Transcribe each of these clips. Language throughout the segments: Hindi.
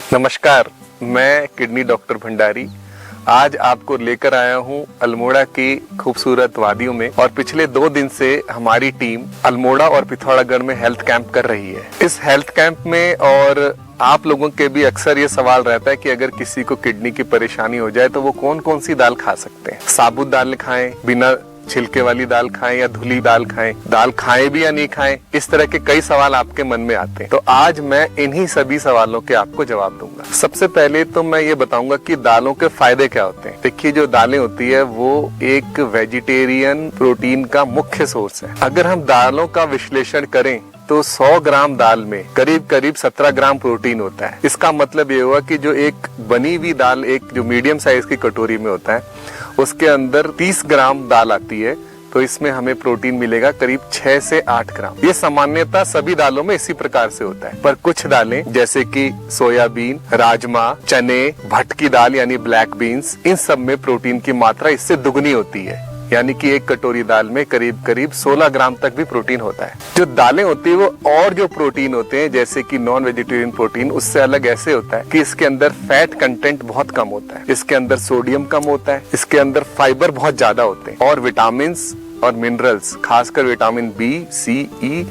नमस्कार, मैं किडनी डॉक्टर भंडारी आज आपको लेकर आया हूं अल्मोड़ा की खूबसूरत वादियों में। और पिछले 2 दिन से हमारी टीम अल्मोड़ा और पिथौरागढ़ में हेल्थ कैंप कर रही है। इस हेल्थ कैंप में और आप लोगों के भी अक्सर ये सवाल रहता है कि अगर किसी को किडनी की परेशानी हो जाए तो वो कौन कौन सी दाल खा सकते हैं। साबुत दाल खाएं, बिना छिलके वाली दाल खाएं या धुली दाल खाएं भी या नहीं खाएं, इस तरह के कई सवाल आपके मन में आते हैं। तो आज मैं इन्हीं सभी सवालों के आपको जवाब दूंगा। सबसे पहले तो मैं ये बताऊंगा कि दालों के फायदे क्या होते हैं। देखिए, जो दालें होती है वो एक वेजिटेरियन प्रोटीन का मुख्य सोर्स है। अगर हम दालों का विश्लेषण करें तो 100 ग्राम दाल में करीब करीब 17 ग्राम प्रोटीन होता है। इसका मतलब ये हुआ कि जो एक बनी हुई दाल, एक जो मीडियम साइज की कटोरी में होता है, उसके अंदर 30 ग्राम दाल आती है, तो इसमें हमें प्रोटीन मिलेगा करीब 6 से 8 ग्राम। ये सामान्यतः सभी दालों में इसी प्रकार से होता है, पर कुछ दालें जैसे कि सोयाबीन, राजमा, चने, भटकी दाल यानी ब्लैक बीन्स, इन सब में प्रोटीन की मात्रा इससे दुगनी होती है। यानी कि एक कटोरी दाल में करीब करीब 16 ग्राम तक भी प्रोटीन होता है। जो दालें होती है वो और जो प्रोटीन होते हैं जैसे कि नॉन वेजिटेरियन प्रोटीन, उससे अलग ऐसे होता है कि इसके अंदर फैट कंटेंट बहुत कम होता है, इसके अंदर सोडियम कम होता है, इसके अंदर फाइबर बहुत ज्यादा होते हैं और विटामिन और मिनरल्स, खासकर विटामिन बी, सी, ई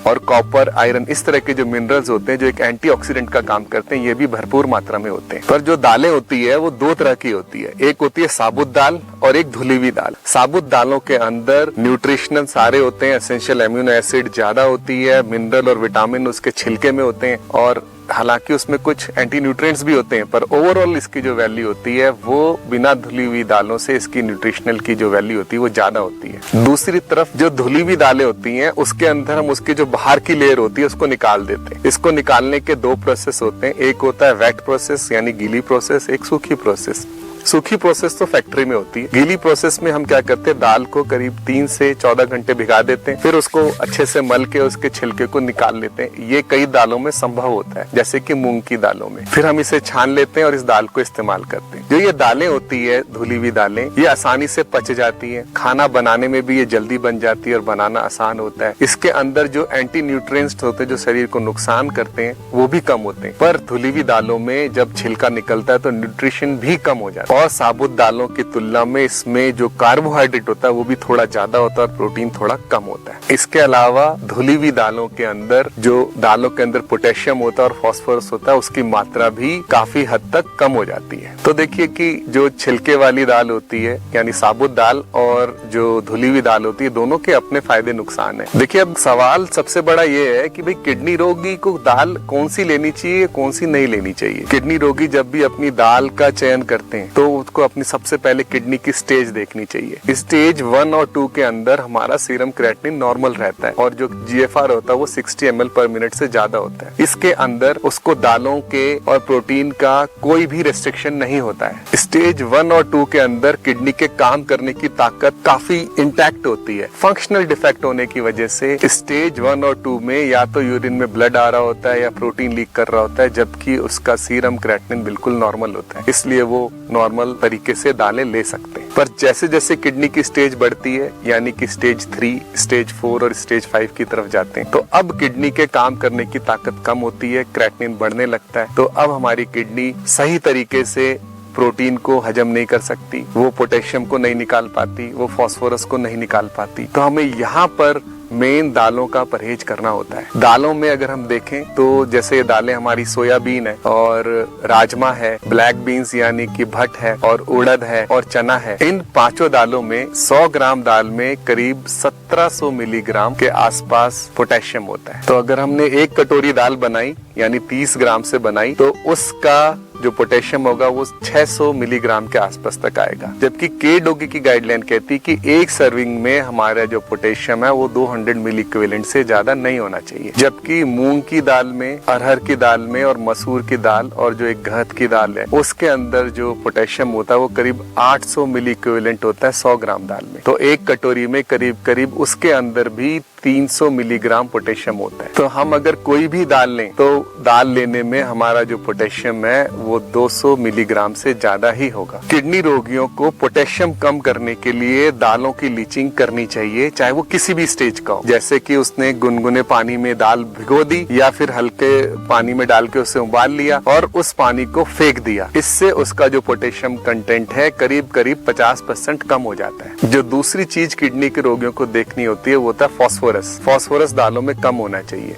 और कॉपर, आयरन, इस तरह के जो मिनरल्स होते हैं जो एक एंटीऑक्सीडेंट का काम करते हैं, ये भी भरपूर मात्रा में होते हैं। पर जो दालें होती है वो 2 तरह की होती है। एक होती है साबुत दाल और एक धुली हुई दाल। साबुत दालों के अंदर न्यूट्रिशनल सारे होते हैं, एसेंशियल एमिनो एसिड ज्यादा होती है, मिनरल और विटामिन उसके छिलके में होते हैं और हालांकि उसमें कुछ एंटी न्यूट्रिएंट्स भी होते हैं, पर ओवरऑल इसकी जो वैल्यू होती है वो बिना धुली हुई दालों से इसकी न्यूट्रिशनल की जो वैल्यू होती है वो ज्यादा होती है। दूसरी तरफ जो धुली हुई दालें होती हैं उसके अंदर हम उसकी जो बाहर की लेयर होती है उसको निकाल देते हैं। इसको निकालने के 2 प्रोसेस होते हैं। एक होता है वेट प्रोसेस यानी गीली प्रोसेस, एक सूखी प्रोसेस। सूखी प्रोसेस तो फैक्ट्री में होती है। गीली प्रोसेस में हम क्या करते हैं, दाल को करीब 3 से 14 घंटे भिगा देते हैं, फिर उसको अच्छे से मल के उसके छिलके को निकाल लेते हैं। ये कई दालों में संभव होता है, जैसे कि मूंग की दालों में। फिर हम इसे छान लेते हैं और इस दाल को इस्तेमाल करते हैं। जो ये दालें होती है, धुली हुई दालें, ये आसानी से पच जाती है, खाना बनाने में भी ये जल्दी बन जाती है और बनाना आसान होता है। इसके अंदर जो एंटी न्यूट्रिएंट्स होते हैं जो शरीर को नुकसान करते हैं वो भी कम होते हैं। पर धुली हुई दालों में जब छिलका निकलता है तो न्यूट्रिशन भी कम हो जाता है और साबुत दालों की तुलना में इसमें जो कार्बोहाइड्रेट होता है वो भी थोड़ा ज्यादा होता है और प्रोटीन थोड़ा कम होता है। इसके अलावा धुली हुई दालों के अंदर जो दालों के अंदर पोटेशियम होता है और फास्फोरस होता है उसकी मात्रा भी काफी हद तक कम हो जाती है। तो देखिए कि जो छिलके वाली दाल होती है यानी साबुत दाल और जो धुली हुई दाल होती है, दोनों के अपने फायदे नुकसान है। देखिए, अब सवाल सबसे बड़ा ये है कि भाई किडनी रोगी को दाल कौन सी लेनी चाहिए, कौन सी नहीं लेनी चाहिए। किडनी रोगी जब भी अपनी दाल का चयन करते हैं तो उसको अपनी सबसे पहले किडनी की स्टेज देखनी चाहिए। स्टेज 1 और 2 के अंदर हमारा सीरम क्रिएटिनिन नॉर्मल रहता है और जो GFR होता है वो 60 ml पर मिनट से ज्यादा होता है। इसके अंदर उसको दालों के और प्रोटीन का कोई भी रेस्ट्रिक्शन नहीं होता है। स्टेज 1 और 2 के अंदर किडनी के काम करने की ताकत काफी इंटैक्ट होती है। फंक्शनल डिफेक्ट होने की वजह से स्टेज 1 और 2 में या तो यूरिन में ब्लड आ रहा होता है या प्रोटीन लीक कर रहा होता है, जबकि उसका सीरम क्रिएटिनिन बिल्कुल नॉर्मल होता है, इसलिए वो नॉर्मल तरीके से दालें ले सकते हैं। पर जैसे जैसे किडनी की स्टेज बढ़ती है यानी कि स्टेज 3, स्टेज 4 और स्टेज 5 की तरफ जाते हैं तो अब किडनी के काम करने की ताकत कम होती है, क्रिएटिनिन बढ़ने लगता है। तो अब हमारी किडनी सही तरीके से प्रोटीन को हजम नहीं कर सकती, वो पोटेशियम को नहीं निकाल पाती, वो फास्फोरस को नहीं निकाल पाती। तो हमें यहाँ पर मेन दालों का परहेज करना होता है। दालों में अगर हम देखें तो जैसे ये दालें हमारी सोयाबीन है और राजमा है, ब्लैक बीन्स यानी कि भट है और उड़द है और चना है। इन 5 दालों में 100 ग्राम दाल में करीब 1700 मिलीग्राम के आसपास पोटेशियम होता है। तो अगर हमने 1 कटोरी दाल बनाई यानी 30 ग्राम से बनाई तो उसका जो पोटेशियम होगा वो 600 मिलीग्राम के आसपास तक आएगा। जबकि के डोगी की गाइडलाइन कहती है कि 1 सर्विंग में हमारा जो पोटेशियम है वो 200 मिली इक्विवेलेंट से ज्यादा नहीं होना चाहिए। जबकि मूंग की दाल में, अरहर की दाल में और मसूर की दाल और जो एक घहत की दाल है उसके अंदर जो पोटेशियम होता है वो करीब 800 मिली इक्विवेलेंट होता है 100 ग्राम दाल में। तो 1 कटोरी में करीब करीब उसके अंदर भी 300 मिलीग्राम पोटेशियम होता है। तो हम अगर कोई भी दाल लें तो दाल लेने में हमारा जो पोटेशियम है वो 200 मिलीग्राम से ज्यादा ही होगा। किडनी रोगियों को पोटेशियम कम करने के लिए दालों की लीचिंग करनी चाहिए, चाहे वो किसी भी स्टेज का हो। जैसे कि उसने गुनगुने पानी में दाल भिगो दी या फिर हल्के पानी में डाल के उसे उबाल लिया और उस पानी को फेंक दिया। इससे उसका जो पोटेशियम कंटेंट है करीब करीब 50% कम हो जाता है। जो दूसरी चीज किडनी के रोगियों को देखनी होती है वो होता है फास्फोरस। फास्फोरस दालों में कम होना चाहिए,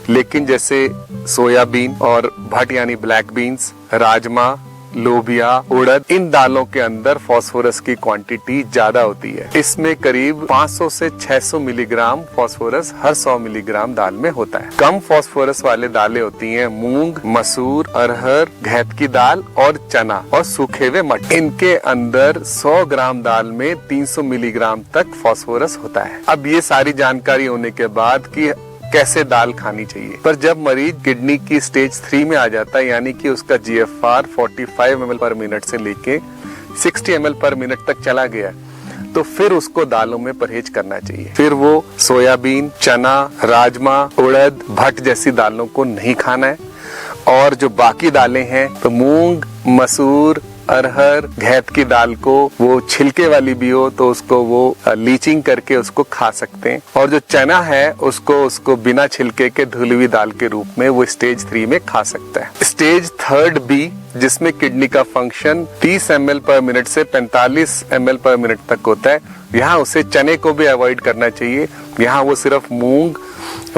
लेकिन जैसे सोयाबीन और भट यानी ब्लैक बीन्स, राजमा, लोबिया, उड़द, इन दालों के अंदर फास्फोरस की क्वांटिटी ज्यादा होती है। इसमें करीब 500 से 600 मिलीग्राम फास्फोरस हर 100 मिलीग्राम दाल में होता है। कम फास्फोरस वाले दालें होती हैं मूंग, मसूर, अरहर, घैत की दाल और चना और सूखे हुए मटर। इनके अंदर 100 ग्राम दाल में 300 मिलीग्राम तक फास्फोरस होता है। अब ये सारी जानकारी होने के बाद कि कैसे दाल खानी चाहिए, पर जब मरीज किडनी की स्टेज 3 में आ जाता है, यानी कि उसका GFR 45 ml पर मिनट से लेके 60 ml पर मिनट तक चला गया, तो फिर उसको दालों में परहेज करना चाहिए। फिर वो सोयाबीन, चना, राजमा, उड़द, भट जैसी दालों को नहीं खाना है, और जो बाकी दालें हैं तो मूंग, मसूर, अरहर, घैत की दाल को वो छिलके वाली भी हो तो उसको वो लीचिंग करके उसको खा सकते हैं, और जो चना है उसको बिना छिलके के धुली हुई दाल के रूप में वो स्टेज 3 में खा सकता है। स्टेज 3 B, जिसमें किडनी का फंक्शन 30 ml पर मिनट से 45 ml पर मिनट तक होता है, यहाँ उसे चने को भी अवॉइड करना चाहिए। यहाँ वो सिर्फ मूंग,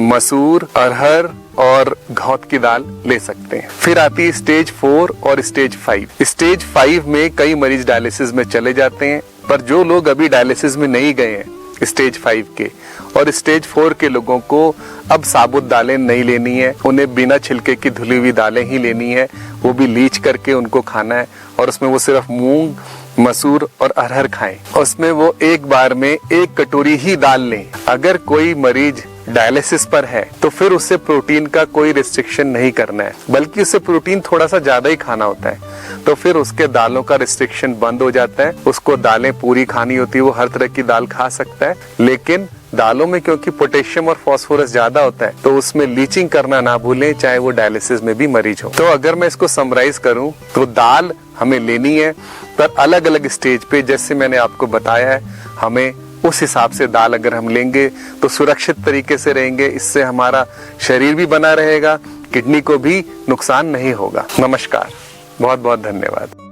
मसूर, अरहर और घौत की दाल ले सकते हैं। फिर आती है स्टेज 4 और स्टेज 5। स्टेज 5 में कई मरीज डायलिसिस में चले जाते हैं, पर जो लोग अभी डायलिसिस में नहीं गए हैं स्टेज 5 के और स्टेज 4 के लोगों को अब साबुत दालें नहीं लेनी है, उन्हें बिना छिलके की धुली हुई दालें ही लेनी है, वो भी लीच करके उनको खाना है, और उसमें वो सिर्फ मूंग, मसूर और अरहर खाएं। उसमें वो एक बार में 1 कटोरी ही दाल लें। अगर कोई मरीज डायलिसिस पर है तो फिर उससे प्रोटीन का कोई रिस्ट्रिक्शन नहीं करना है, बल्कि उससे प्रोटीन थोड़ा सा ज्यादा ही खाना होता है, तो फिर उसके दालों का रिस्ट्रिक्शन बंद हो जाता है। उसको दालें पूरी खानी होती है, वो हर तरह की दाल खा सकता है, लेकिन दालों में क्योंकि पोटेशियम और फास्फोरस ज्यादा होता है तो उसमें लीचिंग करना ना भूलें, चाहे वो डायलिसिस में भी मरीज हो। तो अगर मैं इसको समराइज करूं तो दाल हमें लेनी है, पर अलग अलग स्टेज पे, जैसे मैंने आपको बताया है, हमें उस हिसाब से दाल अगर हम लेंगे तो सुरक्षित तरीके से रहेंगे। इससे हमारा शरीर भी बना रहेगा, किडनी को भी नुकसान नहीं होगा। नमस्कार, बहुत बहुत धन्यवाद।